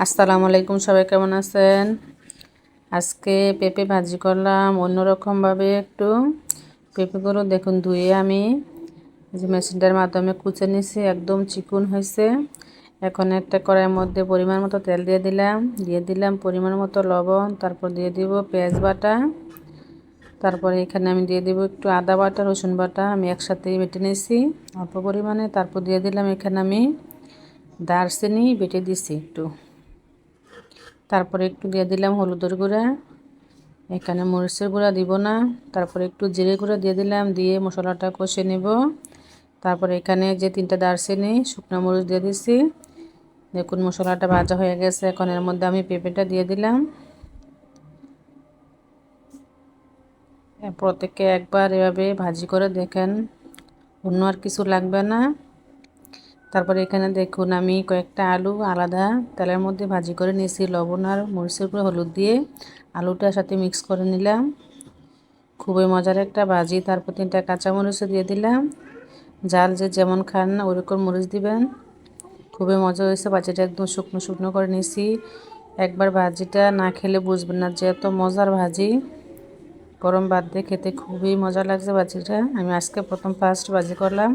আসসালামু আলাইকুম, সবাই কেমন আছেন? আজকে পেঁপে ভাজি করলাম অন্যরকমভাবে একটু। পেঁপেগুলো দেখুন ধুয়ে আমি যে মেশিনটার মাধ্যমে কুচে নিছি, একদম চিকন হয়েছে। এখন একটা কড়াইয়ের মধ্যে পরিমাণ মতো তেল দিয়ে দিলাম পরিমাণ মতো লবণ, তারপর দিয়ে দিব পেঁয়াজ বাটা, তারপরে এখানে আমি দিয়ে দিব একটু আদা বাটা, রসুন বাটা আমি একসাথেই বেটে নিয়েছি অল্প পরিমাণে। তারপর দিয়ে দিলাম এখানে আমি দারচিনি বেটে দিছি একটু, তারপরে একটু দিয়ে দিলাম হলুদের গুঁড়া, এখানে মরিচের গুঁড়া দিব না। তারপরে একটু জিরে গুঁড়া দিয়ে দিলাম, দিয়ে মশলাটা কষে নেব। তারপরে এখানে যে 3টা দারচিনি শুকনো মরিচ দিয়ে দিছি। দেখুন মশলাটা ভাজা হয়ে গেছে। এখন এর মধ্যে আমি পেঁপেটা দিয়ে দিলাম। প্রত্যেকে একবার এভাবে ভাজি করে দেখেন, অন্য আর কিছু লাগবে না। তারপরে এখানে দেখুন আমি কয়েকটা আলু আলাদা তেলের মধ্যে ভাজি করে নিয়েছি, লবণ আর মরিচের গুঁড়ো হলুদ দিয়ে আলুটার সাথে মিক্স করে নিলাম। খুবই মজার একটা ভাজি। তারপর 3টা কাঁচামরিচও দিয়ে দিলাম, জাল যে যেমন খান না ওরকম মরিচ দিবেন। খুবই মজা হয়েছে, ভাজিটা একদম শুকনো শুকনো করে নিয়েছি। একবার ভাজিটা না খেলে বুঝবেন না যে এত মজার ভাজি। গরম ভাত দিয়ে খেতে খুবই মজা লাগছে ভাজিটা। আমি আজকে ফার্স্ট ভাজি করলাম।